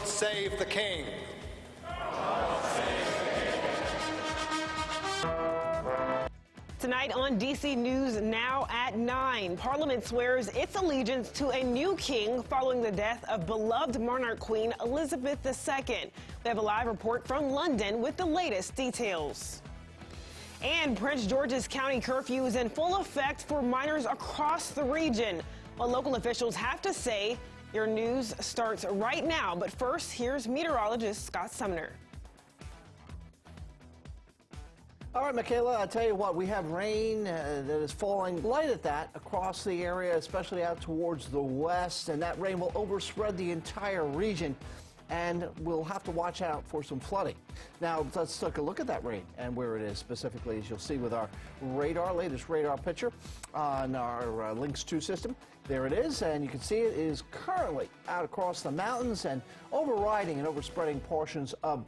save the king. Tonight on DC News Now at 9, Parliament swears its allegiance to a new king following the death of beloved monarch Queen Elizabeth II. We have a live report from London with the latest details. And Prince George's County curfew is in full effect for minors across the region. What local officials have to say, your news starts right now. But first, here's meteorologist Scott Sumner. All right, Michaela, I'll tell you what, we have rain that is falling light at that across the area, especially out towards the west, and that rain will overspread the entire region, and we'll have to watch out for some flooding. Now, let's take a look at that rain and where it is specifically, as you'll see with our latest radar picture on our Lynx 2 system. There it is, and you can see it is currently out across the mountains and overriding and overspreading portions of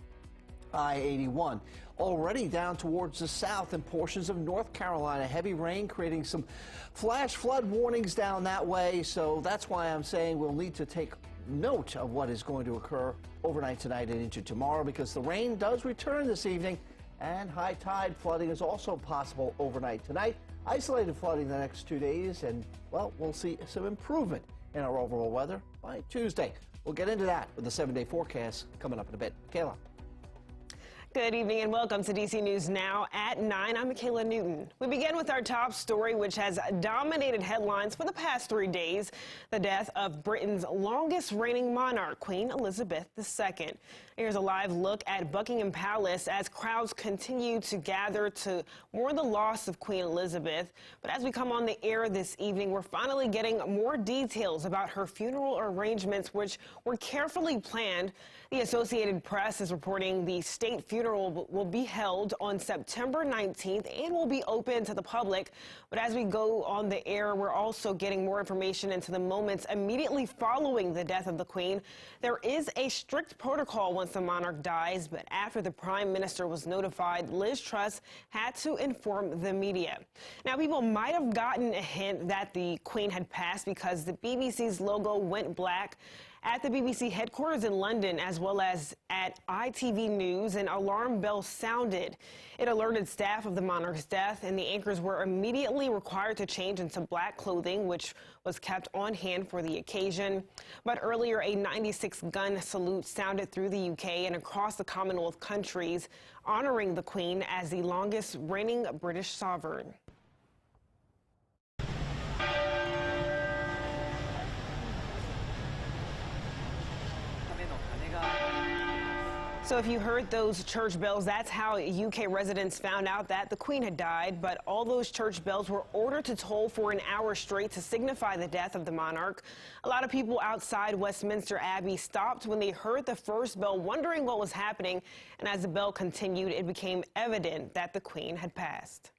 I-81. Already down towards the south and portions of North Carolina. Heavy rain creating some flash flood warnings down that way. So that's why I'm saying we'll need to take note of what is going to occur overnight tonight and into tomorrow, because the rain does return this evening and high tide flooding is also possible overnight tonight. Isolated flooding the next 2 days, and well, we'll see some improvement in our overall weather by Tuesday. We'll get into that with the 7-day forecast coming up in a bit. Kayla. Good evening and welcome to DC News Now at 9. I'm Michaela Newton. We begin with our top story, which has dominated headlines for the past 3 days, the death of Britain's longest reigning monarch, Queen Elizabeth II. Here's a live look at Buckingham Palace as crowds continue to gather to mourn the loss of Queen Elizabeth. But as we come on the air this evening, we're finally getting more details about her funeral arrangements, which were carefully planned. The Associated Press is reporting the state funeral will be held on September 19th and will be open to the public. But as we go on the air, we're also getting more information into the moments immediately following the death of the Queen. There is a strict protocol once the monarch dies, but after the Prime Minister was notified, Liz Truss had to inform the media. Now, people might have gotten a hint that the Queen had passed because the BBC's logo went black at the BBC headquarters in London, as well as at ITV News. An alarm bell sounded. It alerted staff of the monarch's death, and the anchors were immediately required to change into black clothing, which was kept on hand for the occasion. But earlier, a 96-gun salute sounded through the UK and across the Commonwealth countries, honoring the Queen as the longest reigning British sovereign. So if you heard those church bells, that's how UK residents found out that the Queen had died. But all those church bells were ordered to toll for an hour straight to signify the death of the monarch. A lot of people outside Westminster Abbey stopped when they heard the first bell, wondering what was happening. And as the bell continued, it became evident that the Queen had passed.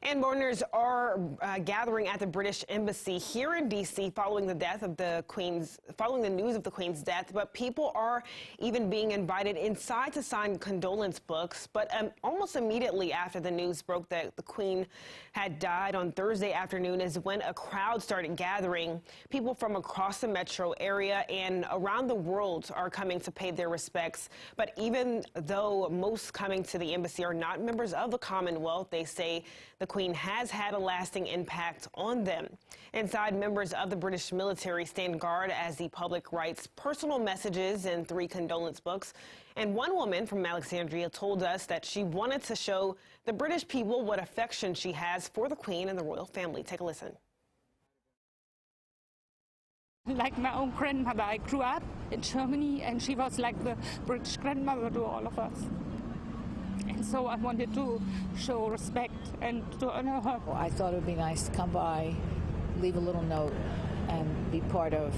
And mourners are gathering at the British Embassy here in D.C. following the news of the Queen's death. But people are even being invited inside to sign condolence books. But almost immediately after the news broke that the Queen had died on Thursday afternoon is when a crowd started gathering. People from across the metro area and around the world are coming to pay their respects. But even though most coming to the embassy are not members of the Commonwealth, they say the Queen has had a lasting impact on them. Inside, members of the British military stand guard as the public writes personal messages in 3 condolence books. And one woman from Alexandria told us that she wanted to show the British people what affection she has for the Queen and the royal family. Take a listen. Like my own grandmother, I grew up in Germany, and she was like the British grandmother to all of us. And so I wanted to show respect and to honor her. Well, I thought it would be nice to come by, leave a little note, and be part of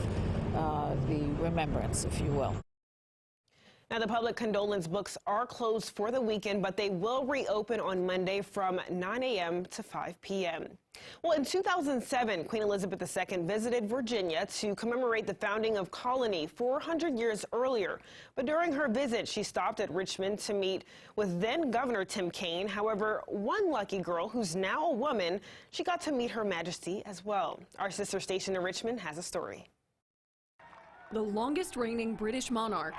the remembrance, if you will. Now, the public condolence books are closed for the weekend, but they will reopen on Monday from 9 a.m. to 5 p.m. Well, in 2007, Queen Elizabeth II visited Virginia to commemorate the founding of Colony 400 years earlier. But during her visit, she stopped at Richmond to meet with then-Governor Tim Kaine. However, one lucky girl who's now a woman, she got to meet Her Majesty as well. Our sister station in Richmond has a story. the longest reigning British monarch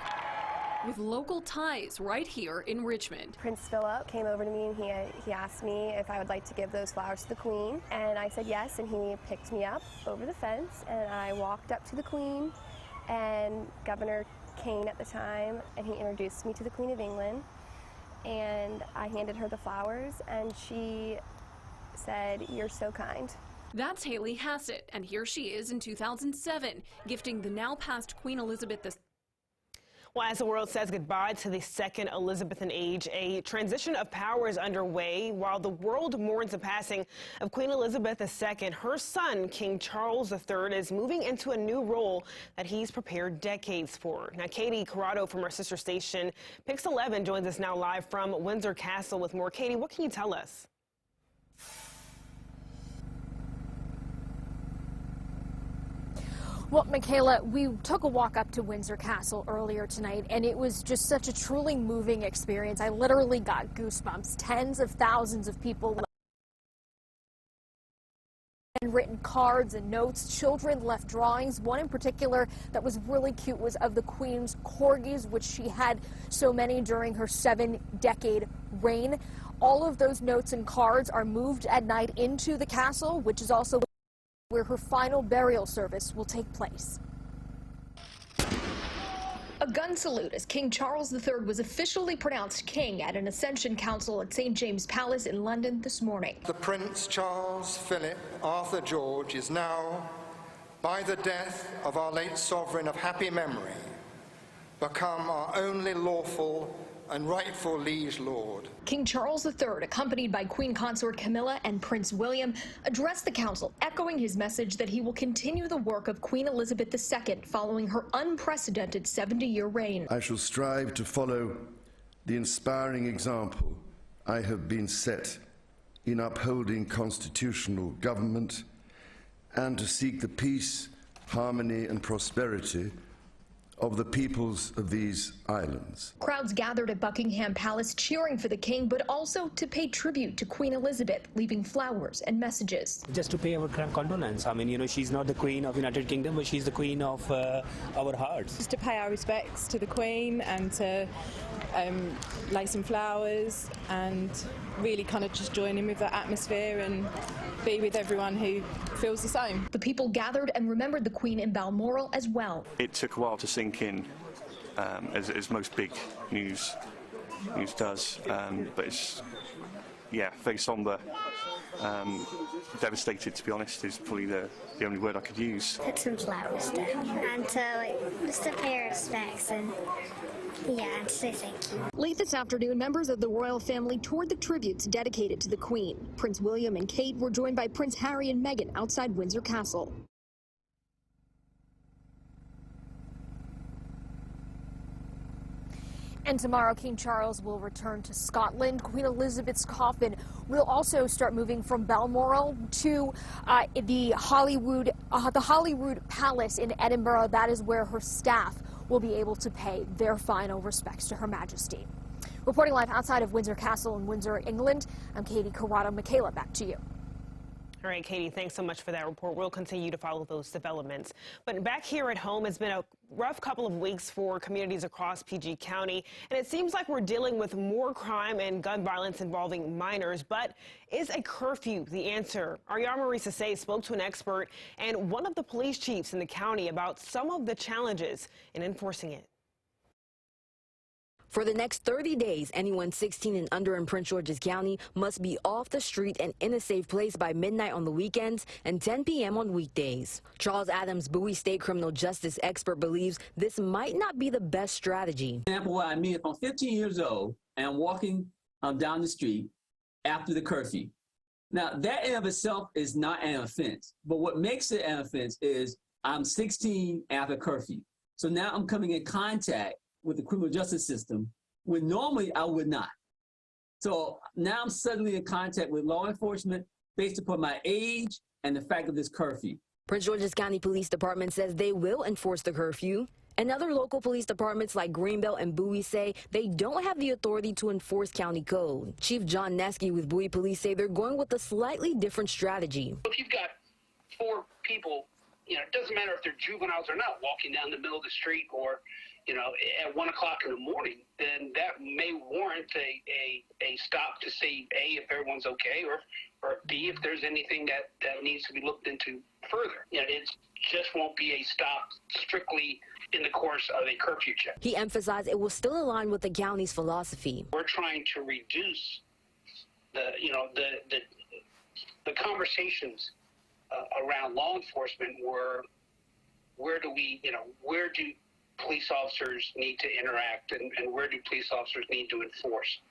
with local ties right here in Richmond. Prince Philip came over to me and he asked me if I would like to give those flowers to the Queen, and I said yes, and he picked me up over the fence and I walked up to the Queen and Governor Kane at the time, and he introduced me to the Queen of England, and I handed her the flowers and she said, "You're so kind." That's Haley Hassett, and here she is in 2007, gifting the now passed Queen Elizabeth II. Well, as the world says goodbye to the second Elizabethan age, a transition of power is underway. While the world mourns the passing of Queen Elizabeth II, her son, King Charles III, is moving into a new role that he's prepared decades for. Now, Katie Corrado from our sister station, Pix 11, joins us now live from Windsor Castle with more. Katie, what can you tell us? Well, Michaela, we took a walk up to Windsor Castle earlier tonight, and it was just such a truly moving experience. I literally got goosebumps. Tens of thousands of people and written cards and notes. Children left drawings. One in particular that was really cute was of the Queen's corgis, which she had so many during her 7-decade reign. All of those notes and cards are moved at night into the castle, which is also where her final burial service will take place. A gun salute as King Charles III was officially pronounced king at an Ascension Council at St. James Palace in London this morning. The Prince Charles Philip Arthur George is now, by the death of our late sovereign of happy memory, become our only lawful and rightful liege lord. King Charles III, accompanied by Queen Consort Camilla and Prince William, addressed the council, echoing his message that he will continue the work of Queen Elizabeth II following her unprecedented 70-year reign. I shall strive to follow the inspiring example I have been set in upholding constitutional government and to seek the peace, harmony and prosperity of the peoples of these islands. Crowds gathered at Buckingham Palace cheering for the king, but also to pay tribute to Queen Elizabeth, leaving flowers and messages. Just to pay our condolence. I mean, she's not the Queen of United Kingdom, but she's the Queen of our hearts. Just to pay our respects to the Queen and to lay some flowers and really kind of just join in with the atmosphere and be with everyone who feels the same. The people gathered and remembered the Queen in Balmoral as well. It took a while to sink in, as most big news does, but it's, yeah, very somber. Devastated, to be honest, is probably the only word I could use. Put some flowers down and to just to pay respects and yeah, to say thank you. Late this afternoon, members of the royal family toured the tributes dedicated to the Queen. Prince William and Kate were joined by Prince Harry and Meghan outside Windsor Castle. And tomorrow, King Charles will return to Scotland. Queen Elizabeth's coffin will also start moving from Balmoral to the Holyrood Palace in Edinburgh. That is where her staff will be able to pay their final respects to Her Majesty. Reporting live outside of Windsor Castle in Windsor, England, I'm Katie Corrado. Michaela, back to you. All right, Katie, thanks so much for that report. We'll continue to follow those developments. But back here at home, it's been a rough couple of weeks for communities across PG County, and it seems like we're dealing with more crime and gun violence involving minors. But is a curfew the answer? Ariana Marie spoke to an expert and one of the police chiefs in the county about some of the challenges in enforcing it. For the next 30 days, anyone 16 and under in Prince George's County must be off the street and in a safe place by midnight on the weekends and 10 p.m. on weekdays. Charles Adams, Bowie State criminal justice expert, believes this might not be the best strategy. For example, what I mean, if I'm 15 years old and I'm walking down the street after the curfew. Now, that in of itself is not an offense, but what makes it an offense is I'm 16 after curfew. So now I'm coming in contact with the criminal justice system when normally I would not. So now I'm suddenly in contact with law enforcement based upon my age and the fact of this curfew. Prince George's County Police Department says they will enforce the curfew. And other local police departments like Greenbelt and Bowie say they don't have the authority to enforce county code. Chief John Nesky with Bowie Police say they're going with a slightly different strategy. If you've got 4 people it doesn't matter if they're juveniles or not, walking down the middle of the street or, at 1 o'clock in the morning, then that may warrant a stop to see A, if everyone's okay, or B, if there's anything that needs to be looked into further. It just won't be a stop strictly in the course of a curfew check. He emphasized it will still align with the county's philosophy. We're trying to reduce the conversations around law enforcement where do police officers need to interact and where do police officers need to enforce,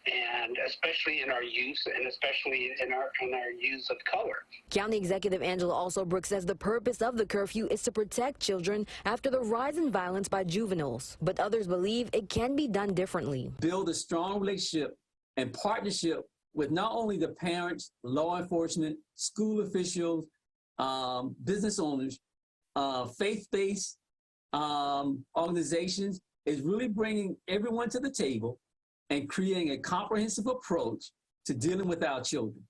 and especially in our youth and especially in our youth of color. County Executive Angela Alsobrook says the purpose of the curfew is to protect children after the rise in violence by juveniles, but others believe it can be done differently. Build a strong relationship and partnership with not only the parents, law enforcement, school officials, business owners, faith-based organizations, is really bringing everyone to the table and creating a comprehensive approach to dealing with our children.